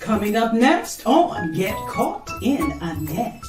Coming up next on Get Caught in a Net.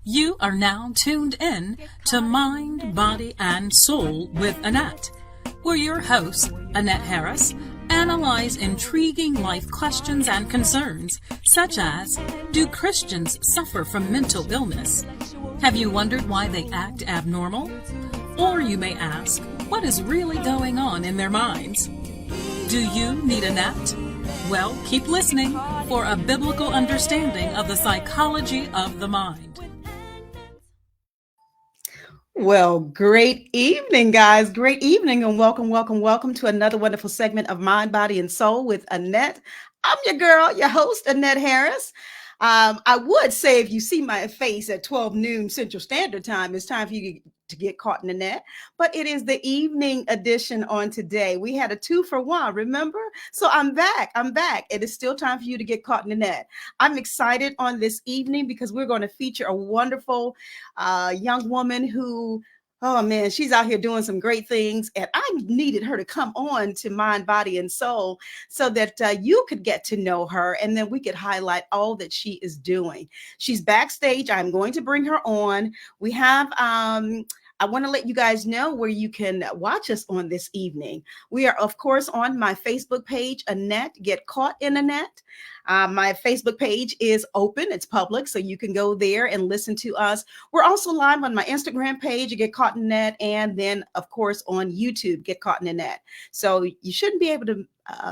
You are now tuned in to Mind, Body, and Soul with Anet, where your host, Anet Harris, analyze intriguing life questions and concerns, such as, do Christians suffer from mental illness? Have you wondered why they act abnormal? Or you may ask, what is really going on in their minds? Do you need Anet? Well, keep listening for a biblical understanding of the psychology of the mind. Well, great evening, guys. Great evening and welcome to another wonderful segment of Mind, Body, and Soul with Anet. I'm your girl, your host, Anet Harris. I would say if you see my face at 12 noon Central Standard Time, it's time for you to get caught in the net. But it is the evening edition on today. We had a 2-for-1, remember? So I'm back. It is still time for you to get caught in the net. I'm excited on this evening because we're going to feature a wonderful young woman who, oh man, she's out here doing some great things. And I needed her to come on to Mind, Body, and Soul so that you could get to know her and then we could highlight all that she is doing. She's backstage. I'm going to bring her on. We have, I want to let you guys know where you can watch us on this evening. We are, of course, on my Facebook page, Anet, Get Caught in a Net. My Facebook page is open. It's public, so you can go there and listen to us. We're also live on my Instagram page, Get Caught in a Net, and then, of course, on YouTube, Get Caught in a Net. So you shouldn't be able to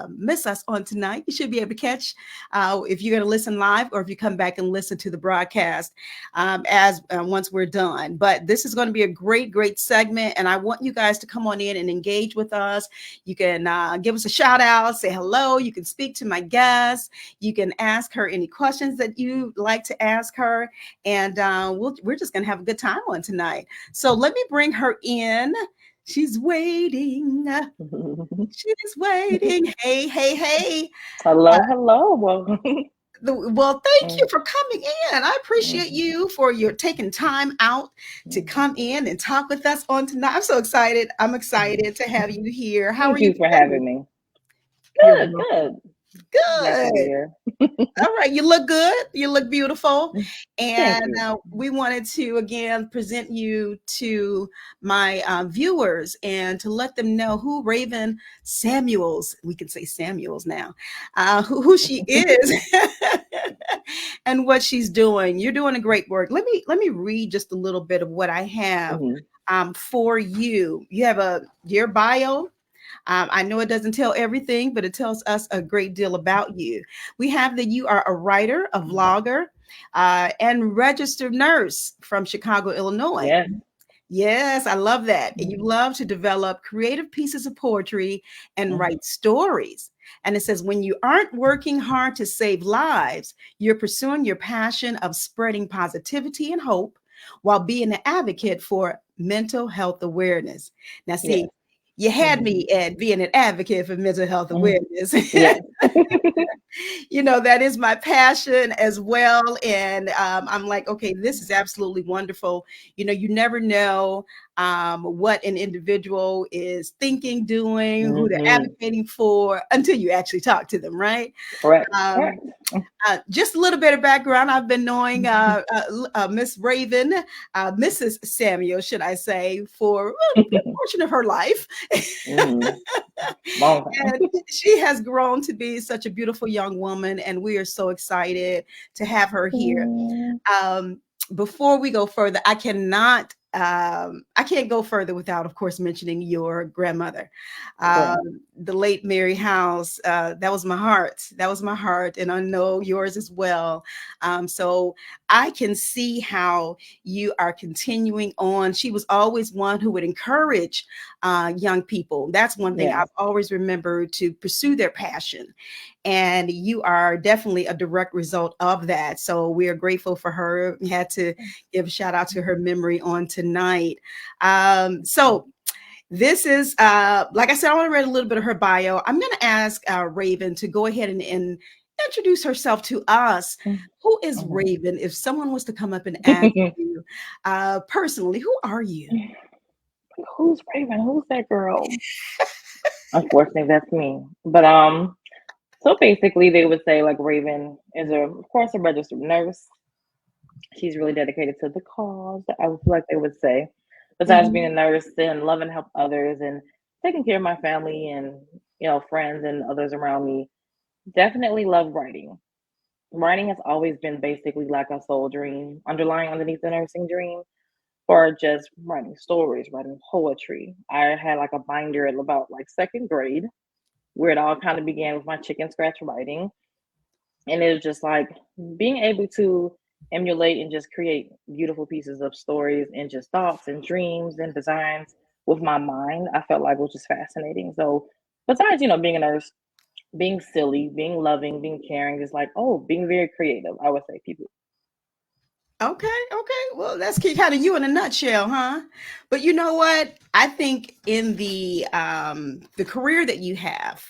miss us on tonight. You should be able to catch if you're going to listen live or if you come back and listen to the broadcast once we're done. But this is going to be a great segment, and I want you guys to come on in and engage with us. You can give us a shout out, say hello. You can speak to my guest. You can ask her any questions that you like to ask her, and we're just going to have a good time on tonight. So let me bring her in. She's waiting. She's waiting. Hey. Hello. Well, thank you for coming in. I appreciate you for your taking time out to come in and talk with us on tonight. I'm so excited. I'm excited to have you here. How are you? Thank you for having me. Good. All right. You look good. You look beautiful. And we wanted to, again, present you to my viewers and to let them know who Raven Samuels, we can say Samuels now, who she is and what she's doing. You're doing a great work. Let me read just a little bit of what I have for you. You have your bio. I know it doesn't tell everything, but it tells us a great deal about you. We have that you are a writer, a vlogger, and registered nurse from Chicago, Illinois. Yeah. Yes, I love that. And you love to develop creative pieces of poetry and write stories. And it says, when you aren't working hard to save lives, you're pursuing your passion of spreading positivity and hope while being an advocate for mental health awareness. Now, see, you had me at being an advocate for mental health awareness. You know, that is my passion as well. And I'm like, okay, this is absolutely wonderful. You know, you never know what an individual is thinking, doing, who they're advocating for until you actually talk to them, right? Correct. Just a little bit of background. I've been knowing Miss Raven, Mrs. Samuel, should I say, for a good portion of her life. And she has grown to be such a beautiful young woman, and we are so excited to have her here. Before we go further, I can't go further without, of course, mentioning your grandmother. the late Mary House, that was my heart. That was my heart. And I know yours as well. So I can see how you are continuing on. She was always one who would encourage young people. That's one thing Yes. I've always remembered, to pursue their passion. And you are definitely a direct result of that. So we are grateful for her. We had to give a shout out to her memory on tonight. So this is, like I said, I want to read a little bit of her bio. I'm going to ask Raven to go ahead and introduce herself to us. Who is Raven? If someone was to come up and ask you personally, who are you? Who's Raven? Who's that girl? Unfortunately, that's me. But so basically, they would say like Raven is of course, a registered nurse. She's really dedicated to the cause. I would feel like they would say, besides being a Mhm. nurse and loving to help others and taking care of my family and friends and others around me, definitely love writing. Writing has always been basically like a soul dream, underlying underneath the nursing dream, or just writing stories, writing poetry. I had like a binder at about like second grade where it all kind of began with my chicken scratch writing. And it was just like being able to emulate and just create beautiful pieces of stories and just thoughts and dreams and designs with my mind, I felt like was just fascinating. So besides, being a nurse, being silly, being loving, being caring, just like, oh, being very creative, I would say people. Okay, okay. Well, that's kind of you in a nutshell, huh? But you know what? I think in the career that you have,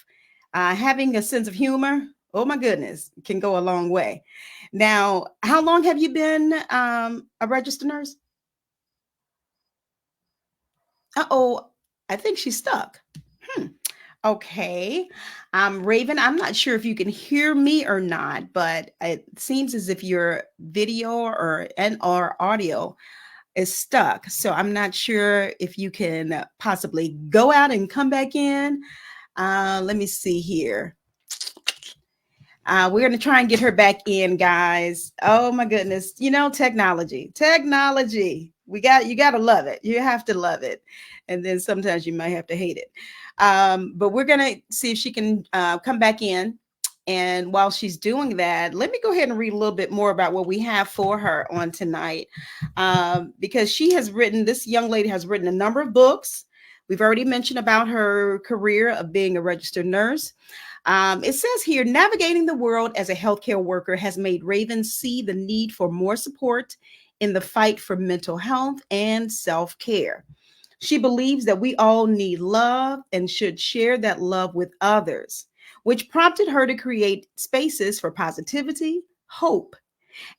having a sense of humor, oh my goodness, can go a long way. Now, how long have you been a registered nurse? Uh-oh, I think she's stuck. Hmm. Okay. Raven, I'm not sure if you can hear me or not, but it seems as if your video or audio is stuck. So I'm not sure if you can possibly go out and come back in. Let me see here. We're going to try and get her back in, guys. Oh my goodness. Technology. You got to love it. You have to love it. And then sometimes you might have to hate it. But we're going to see if she can come back in. And while she's doing that, let me go ahead and read a little bit more about what we have for her on tonight. Because this young lady has written a number of books. We've already mentioned about her career of being a registered nurse. It says here, navigating the world as a healthcare worker has made Raven see the need for more support in the fight for mental health and self care. She believes that we all need love and should share that love with others, which prompted her to create spaces for positivity, hope,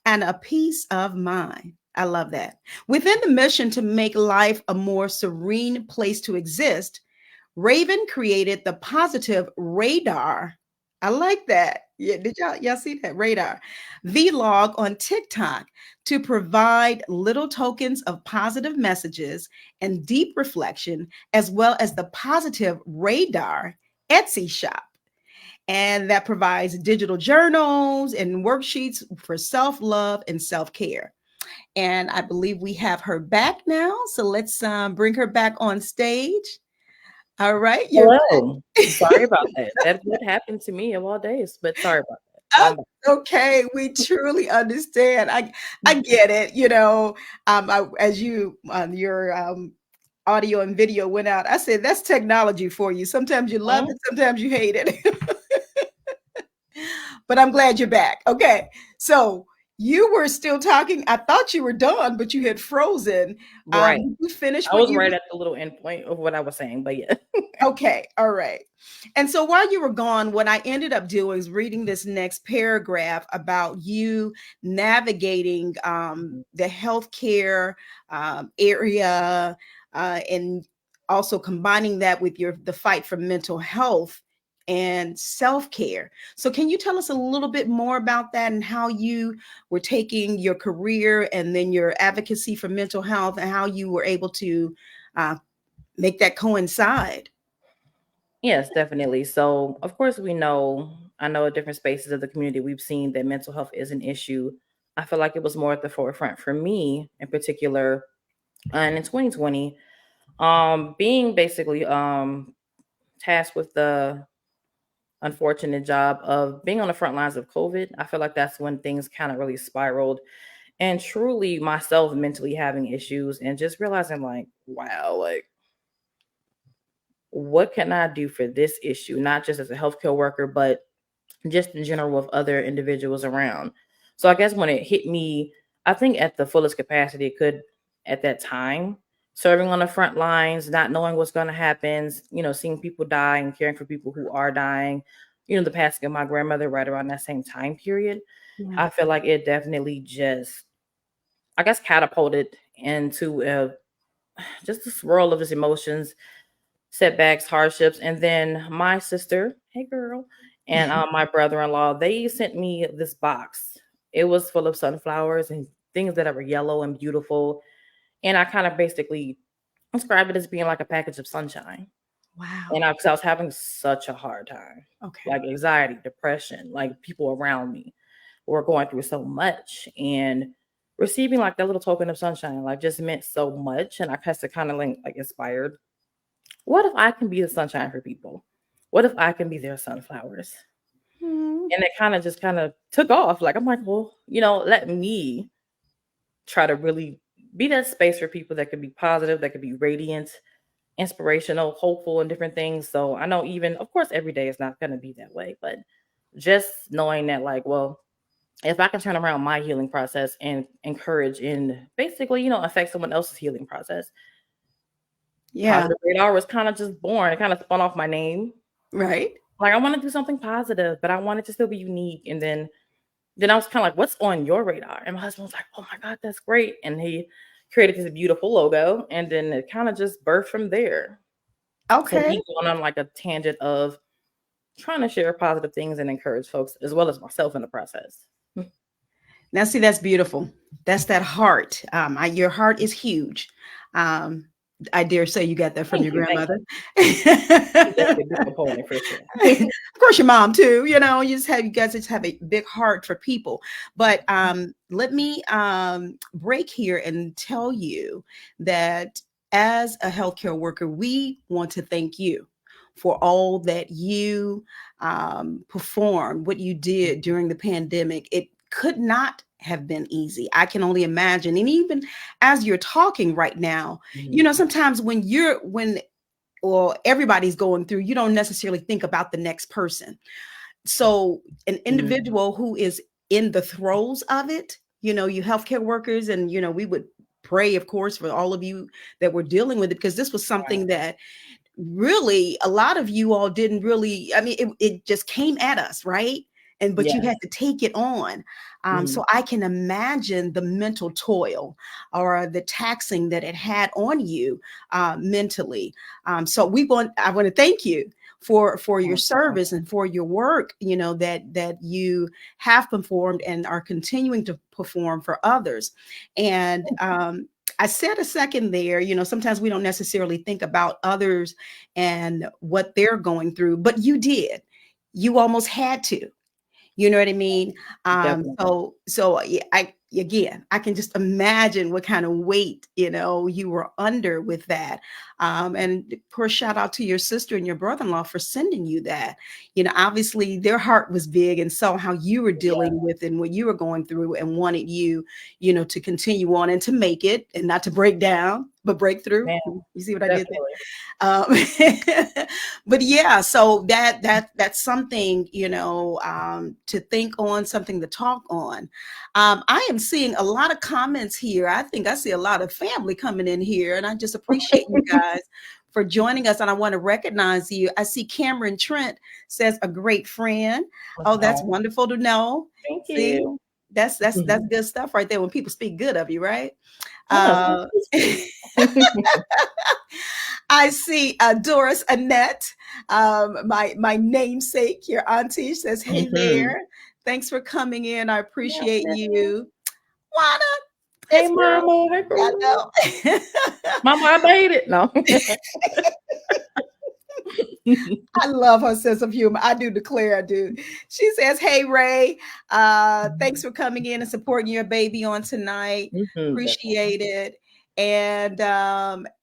and a peace of mind. I love that. Within the mission to make life a more serene place to exist, Raven created the positive radar. I like that. Yeah, did y'all see that radar vlog on TikTok to provide little tokens of positive messages and deep reflection, as well as the positive radar Etsy shop. And that provides digital journals and worksheets for self love and self care. And I believe we have her back now. So let's bring her back on stage. All right. You're Hello. Sorry about that. That would happen to me of all days, but sorry about that. Oh, okay. We truly understand. I get it. As you your audio and video went out, I said that's technology for you. Sometimes you love Mhm. it, sometimes you hate it. But I'm glad you're back. Okay. So you were still talking. I thought you were done, but you had frozen. Right. Did you finish I what was you right at the little end point of what I was saying, but yeah. Okay, all right. And so while you were gone, what I ended up doing is reading this next paragraph about you navigating the healthcare area and also combining that with the fight for mental health and self-care. So can you tell us a little bit more about that and how you were taking your career and then your advocacy for mental health and how you were able to uh, make that coincide? Yes, definitely. So, of course, I know at different spaces of the community, we've seen that mental health is an issue. I feel like it was more at the forefront for me in particular. And in 2020, being basically tasked with the unfortunate job of being on the front lines of COVID. I feel like that's when things kind of really spiraled, and truly myself mentally having issues and just realizing like, wow, like what can I do for this issue? Not just as a healthcare worker, but just in general with other individuals around. So I guess when it hit me, I think at the fullest capacity it could at that time, serving on the front lines, not knowing what's going to happen, seeing people die and caring for people who are dying, the passing of my grandmother right around that same time period. Yeah. I feel like it definitely just, I guess, catapulted into just a swirl of just emotions, setbacks, hardships. And then my sister, hey girl, and my brother-in-law, they sent me this box. It was full of sunflowers and things that were yellow and beautiful. And I kind of basically described it as being like a package of sunshine. Wow. And I was having such a hard time, Okay. like anxiety, depression, like people around me were going through so much, and receiving like that little token of sunshine, like just meant so much. And I kind of like inspired. What if I can be the sunshine for people? What if I can be their sunflowers? Hmm. And it kind of took off. Like, I'm like, well, let me try to really be that space for people that could be positive, that could be radiant, inspirational, hopeful, and different things. So I know even, of course, every day is not going to be that way, but just knowing that, like, well, if I can turn around my healing process and encourage and basically, affect someone else's healing process. Yeah. Positive Radar was kind of just born. It kind of spun off my name. Right. Like, I want to do something positive, but I want it to still be unique. And then I was kind of like, what's on your radar? And my husband was like, oh my God, that's great. And he created this beautiful logo. And then it kind of just birthed from there. Okay. So me going on like a tangent of trying to share positive things and encourage folks as well as myself in the process. Now, see, that's beautiful. That's that heart. Your heart is huge. I dare say you got that from your grandmother. For sure. Of course, your mom too. You guys just have a big heart for people. But let me break here and tell you that as a healthcare worker, we want to thank you for all that you performed, what you did during the pandemic. It could not have been easy. I can only imagine. And even as you're talking right now, sometimes when everybody's going through, you don't necessarily think about the next person. So an individual who is in the throes of it, you healthcare workers, and, we would pray, of course, for all of you that were dealing with it, because this was something that really a lot of you all didn't really, it just came at us, right? But you had to take it on. So I can imagine the mental toil or the taxing that it had on you mentally. So I want to thank you for your service and for your work, that you have performed and are continuing to perform for others. And I said a second there, sometimes we don't necessarily think about others and what they're going through, but you did. You almost had to. You know what I mean? I can just imagine what kind of weight, you were under with that. And of course, shout out to your sister and your brother-in-law for sending you that. Obviously their heart was big and saw how you were dealing with and what you were going through and wanted you, to continue on and to make it and not to break down, but break through. Man, you see what I did there? But yeah, so that's something, to think on, something to talk on. I am seeing a lot of comments here. I think I see a lot of family coming in here, and I just appreciate you guys for joining us. And I want to recognize you. I see Cameron Trent says a great friend. Oh, that's wonderful to know. Thank you. That's good stuff right there when people speak good of you, right? I see Doris Anet, my namesake, your auntie, says, hey there. Thanks for coming in. I appreciate you. Juana. Hey, Mama. Hey, girl. Mama, I made it. No. I love her sense of humor. I do declare I do. She says, hey, Ray, thanks for coming in and supporting your baby on tonight. Appreciate it. And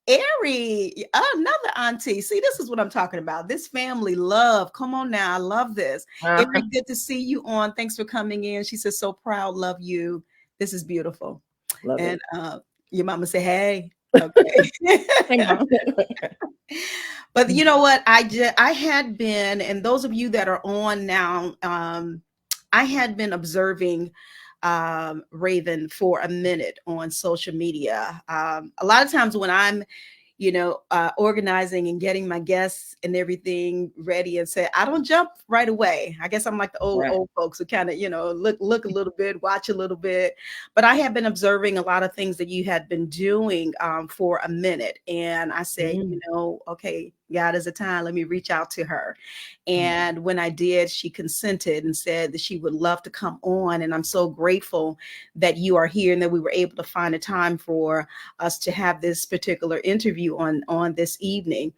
Ari, another auntie. See, this is what I'm talking about. This family love. Come on now. I love this. Ari, good to see you on. Thanks for coming in. She says, so proud, love you. This is beautiful. Love And it. your mama say, hey. Okay. Hey, Mom. But you know what? I had been, and those of you that are on now, I had been observing Raven for a minute on social media. A lot of times when I'm, organizing and getting my guests and everything ready and say, I don't jump right away. I guess I'm like the Right. old folks who kind of, look a little bit, watch a little bit. But I have been observing a lot of things that you had been doing for a minute. And I said, okay, God is a time. Let me reach out to her. And when I did, she consented and said that she would love to come on. And I'm so grateful that you are here and that we were able to find a time for us to have this particular interview on this evening.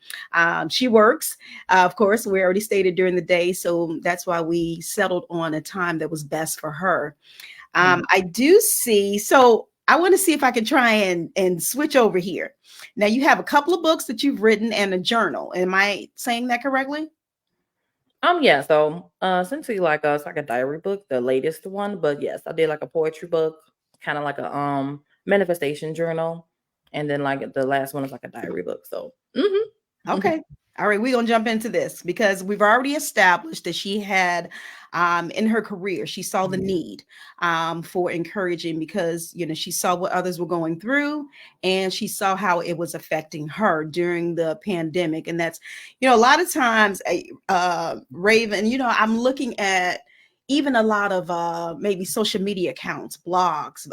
She works, of course, we already stated during the day. So that's why we settled on a time that was best for her. I do see. So I want to see if I can try and switch over here. Now you have a couple of books that you've written and a journal. Am I saying that correctly? Yeah, so essentially like it's like a diary book, the latest one, but yes, I did like a poetry book, kind of like a manifestation journal, and then like the last one is like a diary book. So Okay. All right, we're going to jump into this because we've already established that she had in her career, she saw the need for encouraging because, she saw what others were going through and she saw how it was affecting her during the pandemic. And that's, a lot of times, Raven, I'm looking at even a lot of maybe social media accounts, blogs,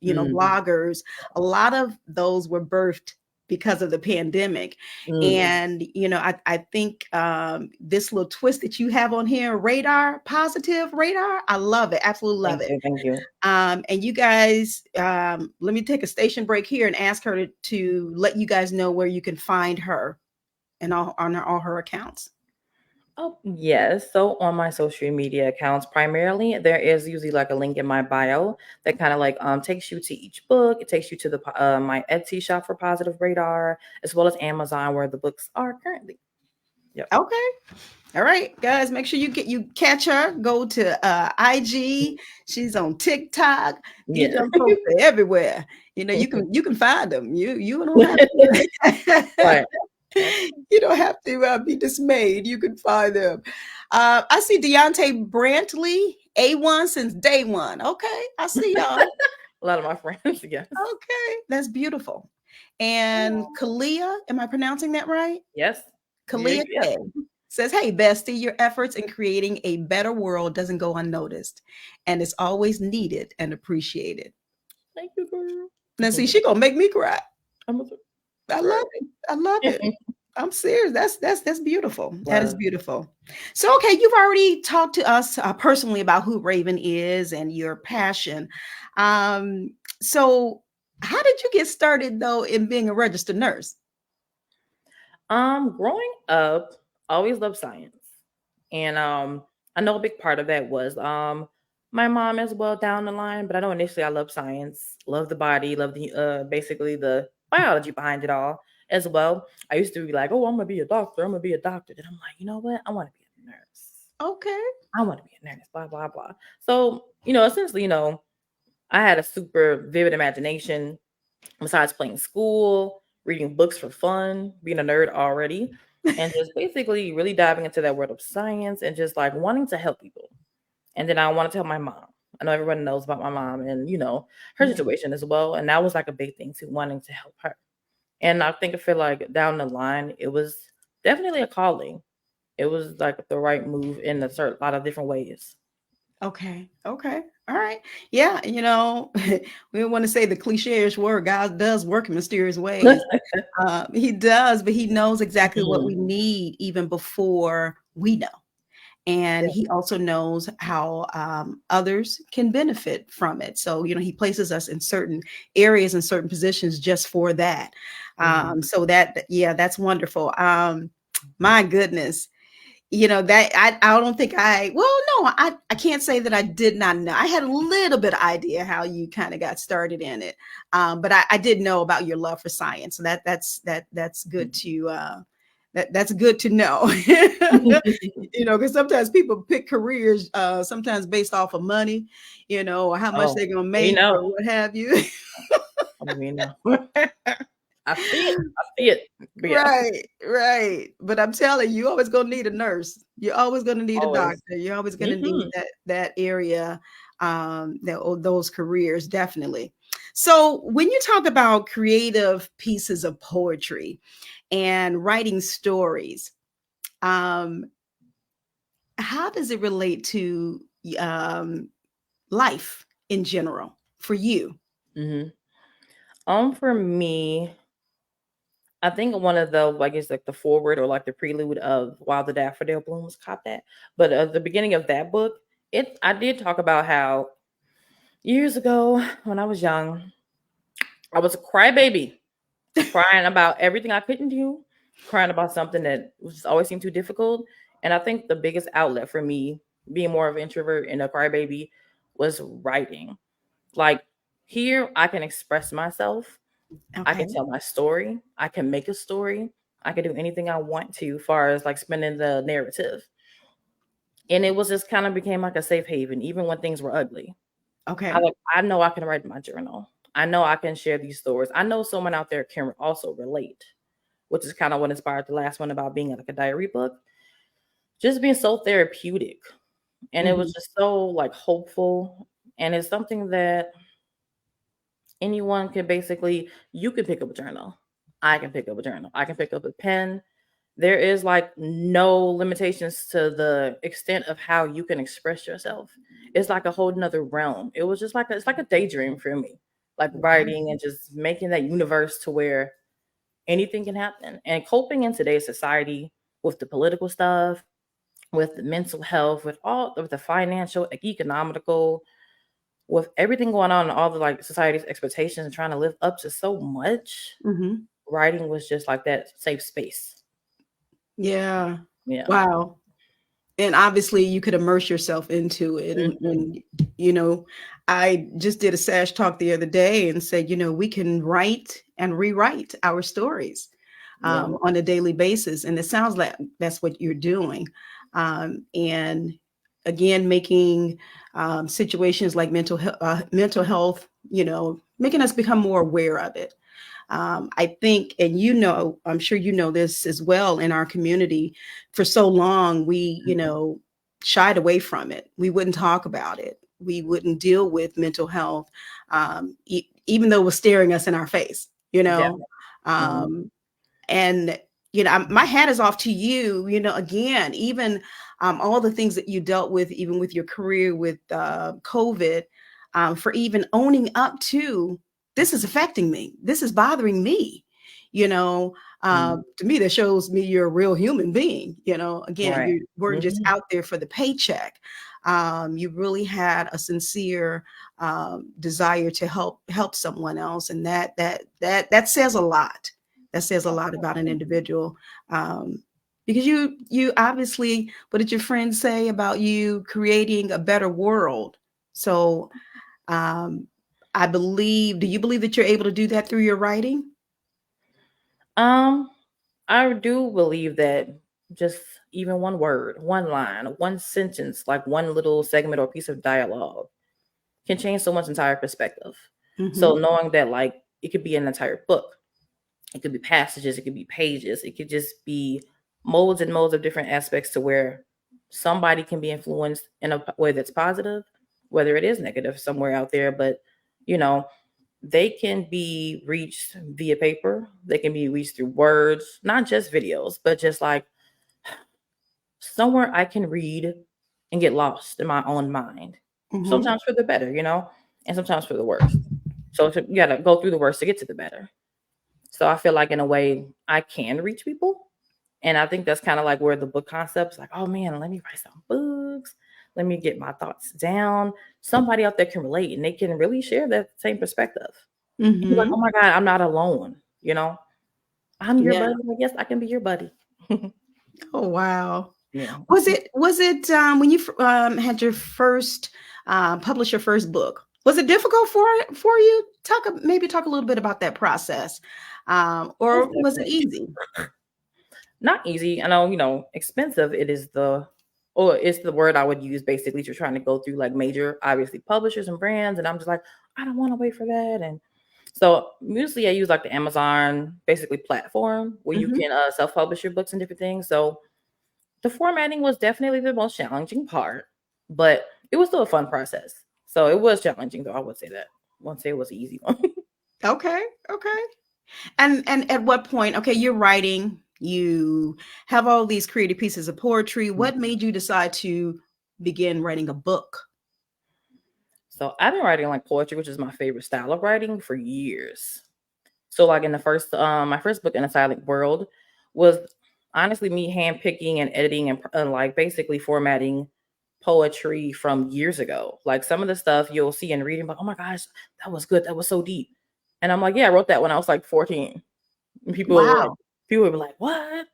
bloggers, a lot of those were birthed because of the pandemic. And, I think this little twist that you have on here, positive radar, I love it. Absolutely love it. Thank you. And you guys, let me take a station break here and ask her to let you guys know where you can find her and on all her accounts. Oh, yes. So on my social media accounts, primarily, there is usually like a link in my bio that kind of like takes you to each book. It takes you to the my Etsy shop for Positive Radar, as well as Amazon, where the books are currently. Yep. Okay. All right, guys, make sure you catch her. Go to IG. She's on TikTok. Get them folks everywhere. You can find them. You don't have to. Right. You don't have to be dismayed. You can find them. I see Deontay Brantley, A1 since day one. Okay, I see y'all. A lot of my friends, yes. Okay, that's beautiful. And Kalia, am I pronouncing that right? Yes. Kalia K says, hey, bestie, your efforts in creating a better world doesn't go unnoticed, and it's always needed and appreciated. Thank you, girl. Now, see, she gonna make me cry. I love it. I love it. I'm serious. That's beautiful. Wow. That is beautiful. So, okay, you've already talked to us personally about who Raven is and your passion. So, how did you get started though in being a registered nurse? Growing up, I always loved science, and I know a big part of that was my mom as well down the line. But I know initially I loved science, love the body, love the basically the biology behind it all as well. I used to be like, oh, I'm gonna be a doctor. I'm gonna be a doctor. Then I'm like, you know what? I want to be a nurse. Okay. I want to be a nurse. Blah blah blah. So essentially, I had a super vivid imagination. Besides playing school, reading books for fun, being a nerd already, and just basically really diving into that world of science and just like wanting to help people. And then I wanted to help my mom. I know everyone knows about my mom and her situation as well. And that was like a big thing too, wanting to help her. And I feel like down the line, it was definitely a calling. It was like the right move in a lot of different ways. Okay. All right. Yeah. We want to say the cliche-ish word, God does work in mysterious ways. He does, but he knows exactly what we need even before we know. And he also knows how others can benefit from it. So, he places us in certain areas and certain positions just for that. So that's wonderful. My goodness. that I don't think I can't say that I did not know. I had a little bit of idea how you kind of got started in it. But I did know about your love for science. So that's good to that's good to know. Because sometimes people pick careers sometimes based off of money, or how much Oh, they're gonna we make or know. what have you. We know. I see it. I see it. But yeah, Right, right. But I'm telling you, you're always gonna need a nurse. You're always gonna need a always. doctor. You're always gonna need Hmm. that area, those careers, definitely. So when you talk about creative pieces of poetry and writing stories, um, how does it relate to um, life in general for you? Hmm. For me, I think one of the, I guess, like the forward or like the prelude of While the Daffodil Blooms caught that. But at the beginning of that book, I did talk about how years ago when I was young, I was a crybaby, crying about everything I couldn't do, crying about something that was just always seemed too difficult. And I think the biggest outlet for me, being more of an introvert and a crybaby, was writing. Like here, I can express myself. I Okay. can tell my story. I can make a story. I can do anything I want to, as far as like spinning the narrative. And it was just kind of became like a safe haven, even when things were ugly. Okay. I know I can write in my journal. I know I can share these stories. I know someone out there can also relate, which is kind of what inspired the last one about being like a diary book. Just being so therapeutic. And it was Mhm. just so like hopeful. And it's something that anyone can basically, you can pick up a journal. I can pick up a journal. I can pick up a pen. There is like no limitations to the extent of how you can express yourself. It's like a whole nother realm. It was just like it's like a daydream for me, like writing and just making that universe to where anything can happen. And coping in today's society with the political stuff, with the mental health, with all of the financial, economical, with everything going on and all the like society's expectations and trying to live up to so much, Mhm. writing was just like that safe space. Yeah. Yeah. Wow. And obviously you could immerse yourself into it. Mhm. And I just did a sash talk the other day and said, we can write and rewrite our stories Yeah. on a daily basis. And it sounds like that's what you're doing. And again, making situations like mental health, making us become more aware of it. I think, and I'm sure you know this as well, in our community, for so long, we, shied away from it. We wouldn't talk about it. We wouldn't deal with mental health, even though it was staring us in our face, Definitely. Mhm. um, and, my hat is off to you, again, even all the things that you dealt with, even with your career with COVID, for even owning up to this is affecting me. This is bothering me. You know, Mhm. to me, that shows me you're a real human being. Again, Right. you weren't just Mhm. out there for the paycheck. You really had a sincere desire to help someone else, and that says a lot. That says a lot about an individual. Because you obviously, what did your friends say about you creating a better world? So um, do you believe that you're able to do that through your writing? Um, I do believe that just even one word, one line, one sentence, like one little segment or piece of dialogue can change someone's entire perspective. So Hmm. knowing that like it could be an entire book, it could be passages, it could be pages, it could just be molds and molds of different aspects to where somebody can be influenced in a way that's positive, whether it is negative somewhere out there, but you know, they can be reached via paper, they can be reached through words, not just videos, but just like somewhere I can read and get lost in my own mind. Hmm. Sometimes for the better, and sometimes for the worse. So you gotta go through the worst to get to the better. So I feel like in a way I can reach people. And I think that's kind of like where the book concept's like, oh man, let me write some books. Let me get my thoughts down. Somebody out there can relate and they can really share that same perspective. And be like, oh Hmm. my God, I'm not alone. I'm your Yeah. buddy. I guess I can be your buddy. Oh, wow. Yeah. Was it when you had your first published your first book? Was it difficult for you? Maybe talk a little bit about that process, or Most was it definitely. easy? Not easy. I know, expensive. It's the word I would use basically. You're trying to go through like major, obviously, publishers and brands, and I'm just like, I don't want to wait for that. And so usually I use like the Amazon basically platform where you Mhm. can self-publish your books and different things. So the formatting was definitely the most challenging part, but it was still a fun process. So it was challenging, though. I would say that. I won't say it was an easy one. Okay, okay. And at what point? Okay, you're writing. You have all these creative pieces of poetry. What made you decide to begin writing a book? So I've been writing like poetry, which is my favorite style of writing, for years. So like in the first, my first book, In a Silent World, was honestly me handpicking and editing and like basically formatting poetry from years ago. Like some of the stuff you'll see and reading, like, oh my gosh, that was good. That was so deep. And I'm like, yeah, I wrote that when I was like 14. And Wow. people would be like, what?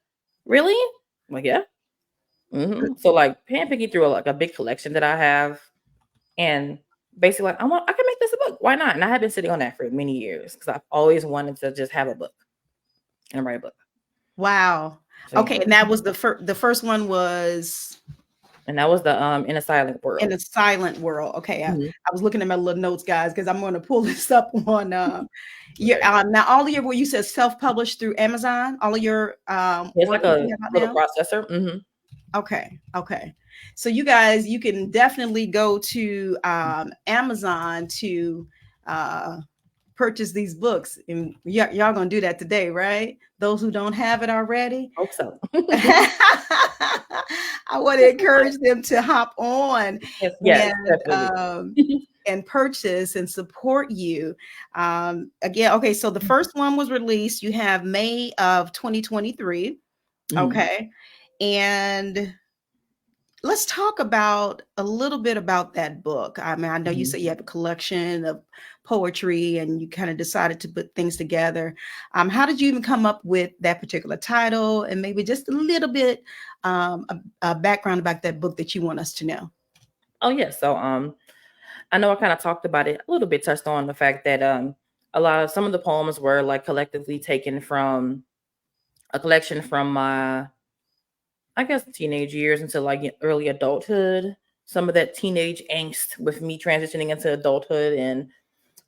Really? I'm like, yeah. So like handpicking through like a big collection that I have, and basically like, I can make this a book. Why not? And I have been sitting on that for many years because I've always wanted to just have a book and write a book. Wow. So, Okay, yeah. and that was the first one was And that was the In a Silent In World. a Silent World. Okay, Mhm. I was looking at my little notes, guys, because I'm going to pull this up on your now all of your what you said self-published through Amazon. All of your It's work like that a you have out little now. processor. Okay, okay. So you guys, you can definitely go to Amazon to purchase these books, and y'all gonna do that today, right? Those who don't have it already. Hope so. I want to encourage them to hop on Yes, definitely. and purchase and support you. Again, okay, so the first one was released. You have May of 2023. Okay. And let's talk about a little bit about that book. I mean, I know you say you have a collection of poetry and you kind of decided to put things together. How did you even come up with that particular title, and maybe just a little bit a background about that book that you want us to know? Oh yeah. So I know I kind of talked about it a little bit, touched on the fact that some of the poems were like collectively taken from a collection from my, I guess, teenage years into like early adulthood. Some of that teenage angst with me transitioning into adulthood and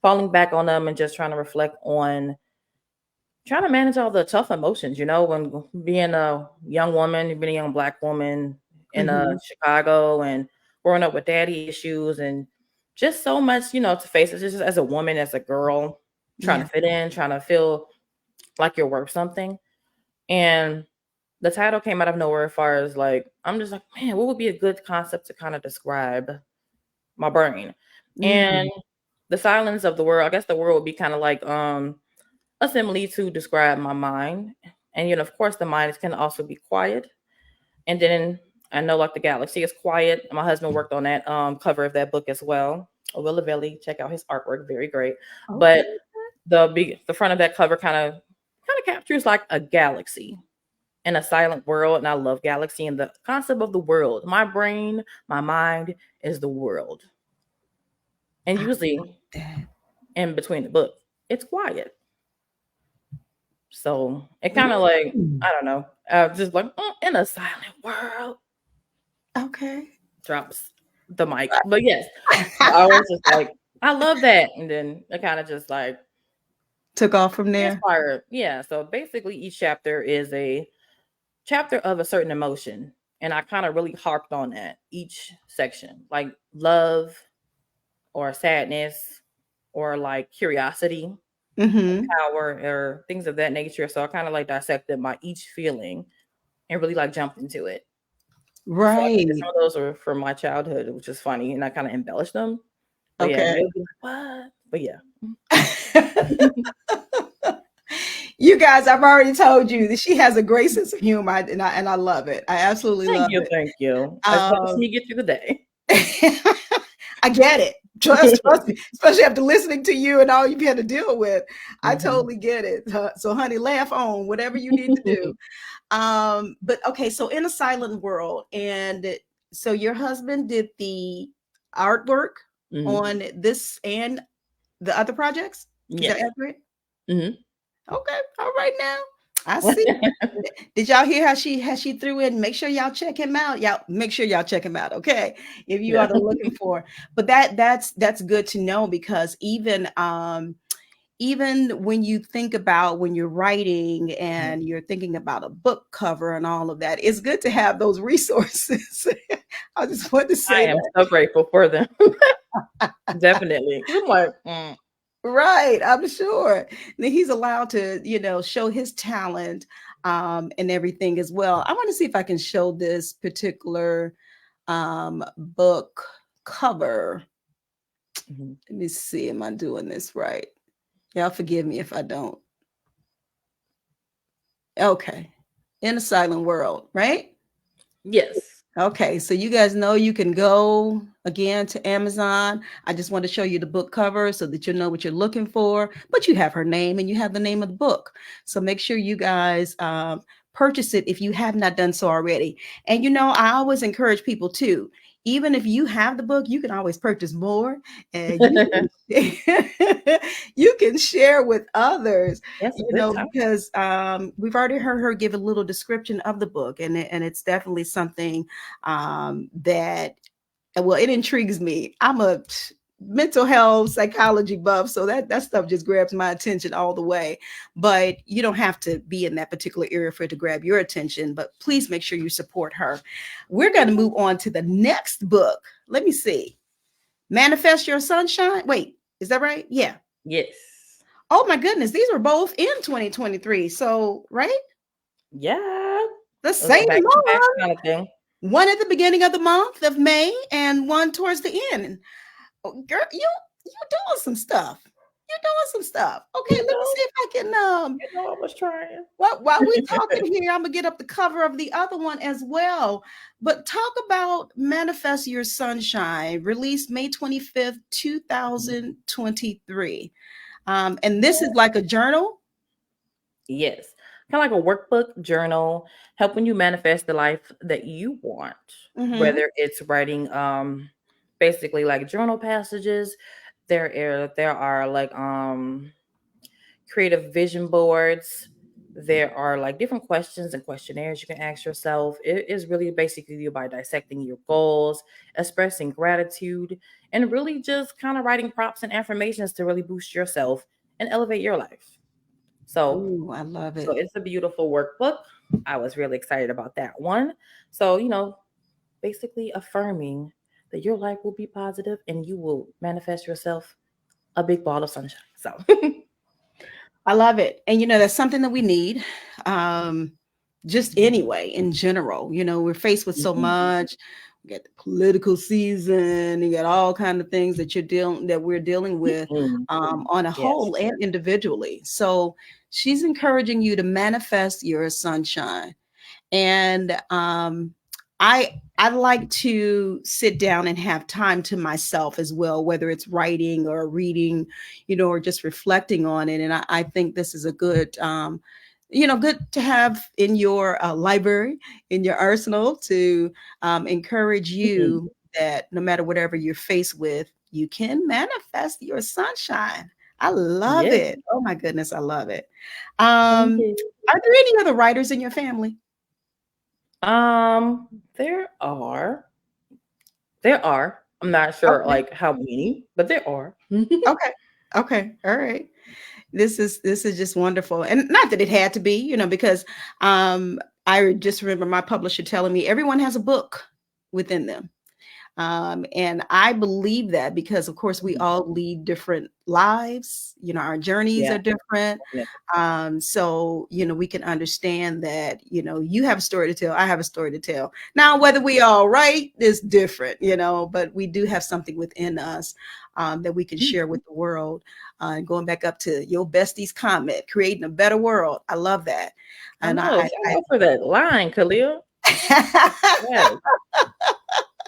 falling back on them and just trying to reflect on trying to manage all the tough emotions, when being a young woman, being a young Black woman in Mhm. Chicago and growing up with daddy issues and just so much, to face it just as a woman, as a girl, trying Yeah. to fit in, trying to feel like you're worth something. And the title came out of nowhere as far as like, I'm just like, man, what would be a good concept to kind of describe my brain? And Mhm. the silence of the world, I guess the world would be kind of like a simile to describe my mind. And of course the mind can also be quiet. And then I know like the galaxy is quiet. My husband worked on that cover of that book as well. Willa Velli, check out his artwork, very great. Okay. But the front of that cover kind of captures like a galaxy in a silent world. And I love galaxy and the concept of the world. My brain, my mind is the world. And I usually like that. in between the book, it's quiet. So it kind of like, Mm. I don't know, just like in a silent world, Okay. drops the mic. But yes, I was just like, I love that. And then it kind of just like Took off from there. inspired. Yeah. So basically each chapter is a chapter of a certain emotion. And I kind of really harped on that each section, like love or sadness or like curiosity, Mhm. power, or things of that nature. So I kind of like dissected my each feeling and really like jumped into it. So I think that some Right. of those are from my childhood, which is funny, and I kind of embellished them. But yeah, Okay. they'll be like, "What?" But yeah. You guys, I've already told you that she has a great sense of humor, and I love it. I absolutely Thank love you, it. thank you. It helps Um, me get through the day. I get it. Trust me, especially after listening to you and all you've had to deal with. I totally get it. So, honey, laugh on whatever you need to do. But okay, so in a silent world, and so your husband did the artwork on this and the other projects. Is that Yes. accurate? Mhm. Okay, all right now. I see. Did y'all hear how she threw in? Make sure y'all check him out. Y'all make sure y'all check him out. Okay, if you Yeah. are looking for. But that's good to know, because even when you think about when you're writing and you're thinking about a book cover and all of that, it's good to have those resources. I just want to I say am that. so grateful for them. Definitely. I'm like, Right, I'm sure. That he's allowed to, show his talent and everything as well. I want to see if I can show this particular book cover. Let me see. Am I doing this right? Y'all forgive me if I don't. Okay. In a silent world, right? yes. Okay, so you guys know you can go again to Amazon. I just want to show you the book cover so that you know what you're looking for, but you have her name and you have the name of the book. So make sure you guys purchase it if you have not done so already. And I always encourage people too. Even if you have the book, you can always purchase more, and you can share with others. Yes, a good time. Because we've already heard her give a little description of the book, and it's definitely something that, well, it intrigues me. I'm a mental health psychology buff, so that stuff just grabs my attention all the way. But you don't have to be in that particular area for it to grab your attention, but please make sure you support her. We're going to move on to the next book. Let me see. Manifest Your Sunshine. Wait, is that right? Yeah. Yes. Oh my goodness, these were both in 2023. So, right? Yeah. The same back to back month. kind of thing. One at the beginning of the month of May and one towards the end. Oh, girl, you doing some stuff. You're doing some stuff. Okay, let me see if I can I was trying. while we talking here, I'm gonna get up the cover of the other one as well. But talk about Manifest Your Sunshine, released May 25th, 2023. And this is like a journal. Yes. Kind of like a workbook journal, helping you manifest the life that you want. Whether it's writing basically like journal passages, there are like creative vision boards. There are like different questions and questionnaires you can ask yourself. It is really basically you by dissecting your goals, expressing gratitude, and really just kind of writing prompts and affirmations to really boost yourself and elevate your life. So, Ooh, I love it. it's a beautiful workbook. I was really excited about that one. So, basically affirming that your life will be positive and you will manifest yourself a big ball of sunshine. So, I love it. And that's something that we need. Just anyway, in general, we're faced with so much. We got the political season, you got all kind of things that we're dealing with on a whole and individually. So she's encouraging you to manifest your sunshine. And I like to sit down and have time to myself as well, whether it's writing or reading, or just reflecting on it. And I think this is a good, good to have in your library, in your arsenal, to encourage you that no matter whatever you're faced with, you can manifest your sunshine. I love it. Oh my goodness, I love it. Are there any other writers in your family? There are. I'm not sure like how many, but there are. Okay. All right. This is just wonderful. And not that it had to be, because I just remember my publisher telling me everyone has a book within them. And I believe that because, of course, we all lead different lives. Our journeys are different. So, we can understand that, you have a story to tell. I have a story to tell. Now, whether we all right is different, but we do have something within us that we can share with the world. Going back up to your bestie's comment, creating a better world. I love that. And I go for that line, Khalil. Yes.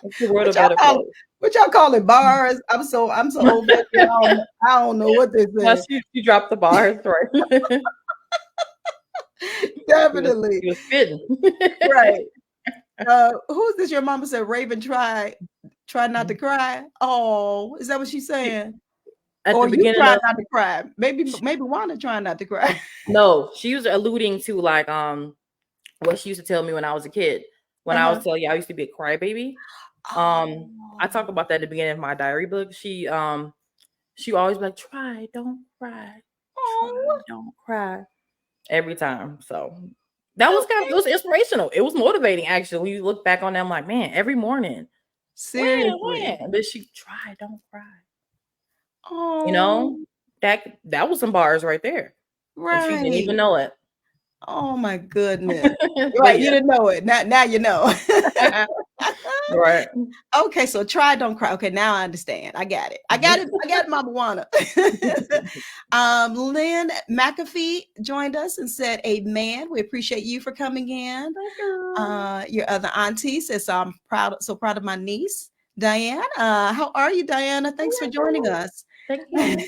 It's the world a What y'all better call place. what y'all call it? Bars? I'm so old. I don't know what they Now say. she dropped the bars, right? Definitely. He was spitting. Right. Who's this? Your mama said Raven try not to cry. Oh, is that what she's saying? At the Or you beginning try of not to cry. Maybe Wanda trying not to cry. no, she was alluding to like what she used to tell me when I was a kid. When I was telling you I used to be a crybaby. I talk about that at the beginning of my diary book. She always be like, try, don't cry. Try, Oh, don't cry. Every time. So that was okay. it was inspirational. It was motivating actually. When you look back on that, I'm like, man, every morning. Seriously. When? But she try, don't cry. You Oh, know? That was some bars right there. And she didn't right. even know it. Oh my goodness. But Right, you yeah. didn't know it. Now you know. Right. Okay, so try, don't cry. Okay, now I understand. I got it. I got it, Mama Juana. Lynn McAfee joined us and said, "Amen. We appreciate you for coming in." Your other auntie says, "I'm so proud of my niece, Diane." How are you, Diana? Thanks for joining us. Thank you.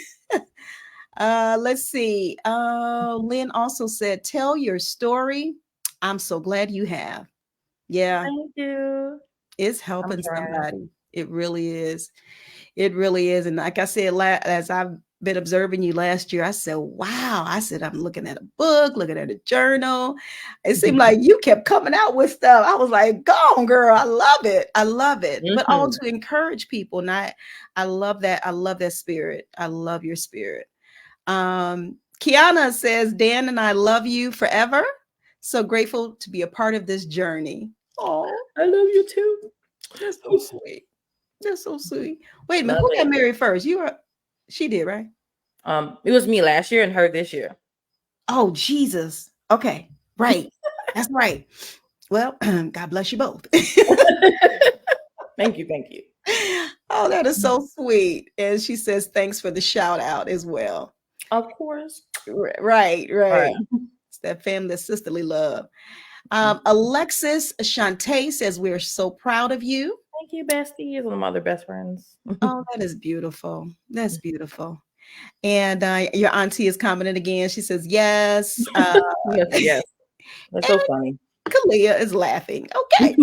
Let's see. Lynn also said, "Tell your story. I'm so glad you have." Yeah, Thank you. it's I'm helping trying. somebody. It really is. It really is. And like I said, as I've been observing you last year, I said, wow. I said, I'm looking at a book, looking at a journal. It seemed like you kept coming out with stuff. I was like, go on, girl. I love it. I love it. But all to encourage people. And I love that. I love that spirit. I love your spirit. Kiana says, Dan and I love you forever. So grateful to be a part of this journey. Oh, I love you too. that's so sweet. That's so sweet. Wait a minute, who got married first? She did, right? It was me last year and her this year. Oh, Jesus. Okay, right. That's right. Well, God bless you both. Thank you. Oh, that is so sweet. And she says, thanks for the shout out as well. Of course. Right. It's that family, sisterly love. Alexis Shantae says, we're so proud of you. Thank you, bestie. Is one of my other best friends. Oh, that is beautiful. That's beautiful. And your auntie is commenting again. She says, yes. Yes. That's so funny. Kalia is laughing. Okay.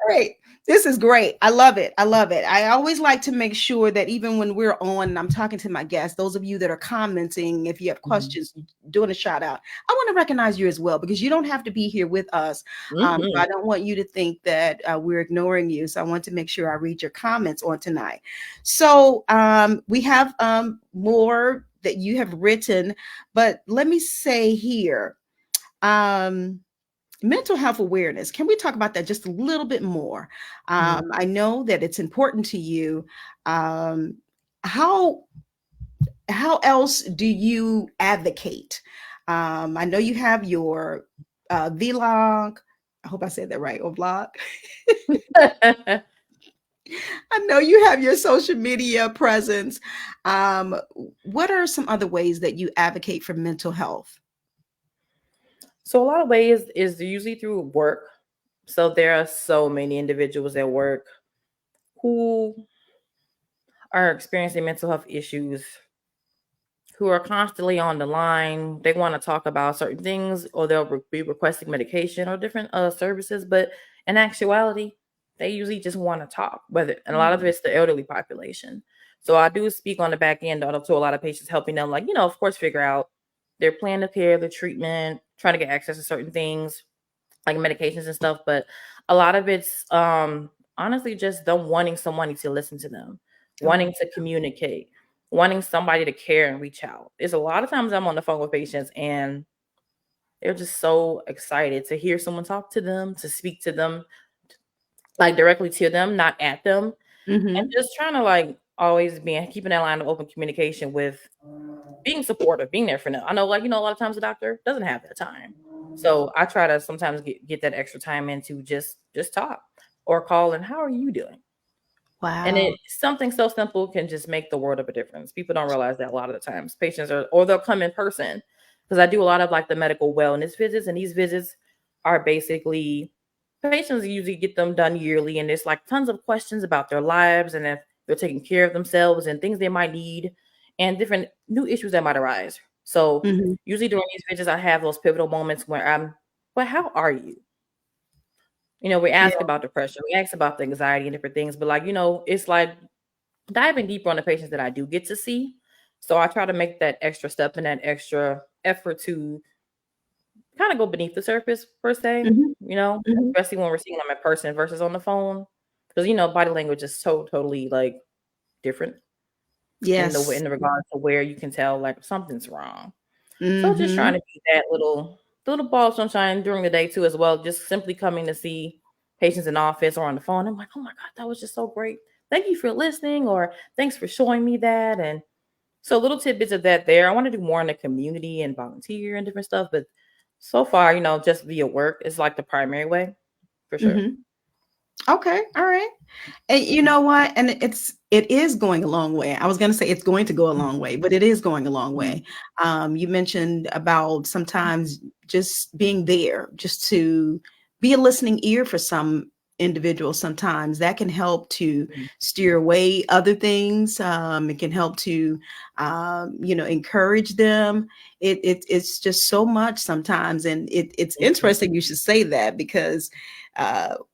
Great. This is great. I love it. I always like to make sure that even when we're on and I'm talking to my guests, those of you that are commenting, if you have questions, doing a shout out, I want to recognize you as well, because you don't have to be here with us. So I don't want you to think that we're ignoring you. So I want to make sure I read your comments on tonight. So we have more that you have written, but let me say here, mental health awareness. Can we talk about that just a little bit more? I know that it's important to you. How else do you advocate? I know you have your vlog. I hope I said that right. Or vlog. I know you have your social media presence. What are some other ways that you advocate for mental health? So a lot of ways is usually through work. So there are so many individuals at work who are experiencing mental health issues, who are constantly on the line. They want to talk about certain things, or they'll be requesting medication or different services. But in actuality, they usually just want to talk. And a lot of it's the elderly population. So I do speak on the back end to a lot of patients, helping them, like, of course, figure out their plan of care, their treatment, trying to get access to certain things like medications and stuff. But a lot of it's honestly just them wanting somebody to listen to them, wanting to communicate, wanting somebody to care and reach out. There's a lot of times I'm on the phone with patients and they're just so excited to hear someone talk to them, to speak to them, like directly to them, not at them. And just trying to like always keeping that line of open communication with being supportive, being there for them. I know, like, a lot of times the doctor doesn't have that time. So I try to sometimes get that extra time in to just talk or call and how are you doing? Wow. And something so simple can just make the world of a difference. People don't realize that a lot of the times patients or they'll come in person, because I do a lot of like the medical wellness visits, and these visits are basically patients usually get them done yearly, and there's like tons of questions about their lives and if they're taking care of themselves and things they might need and different new issues that might arise. So Mhm. usually during these visits, I have those pivotal moments where well, how are you? We Yeah. ask about depression, we ask about the anxiety and different things, but like, it's like diving deeper on the patients that I do get to see. So I try to make that extra step and that extra effort to kind of go beneath the surface per se, Mhm. Mhm. especially when we're seeing them in person versus on the phone. Because body language is totally like different Yes. in the regards to where you can tell like something's wrong. So just trying Mhm. to be that little ball of sunshine during the day too as well. Just simply coming to see patients in office or on the phone. I'm like, oh my God, that was just so great. Thank you for listening, or thanks for showing me that. And so little tidbits of that there. I want to do more in the community and volunteer and different stuff, but so far, just via work is like the primary way for sure. Mhm. Okay. All right. And you know what? And it is going a long way. I was going to say it's going to go a long way, but it is going a long way. You mentioned about sometimes just being there, just to be a listening ear for some individuals. Sometimes that can help to steer away other things. It can help to, encourage them. It's just so much sometimes, and it's interesting you should say that because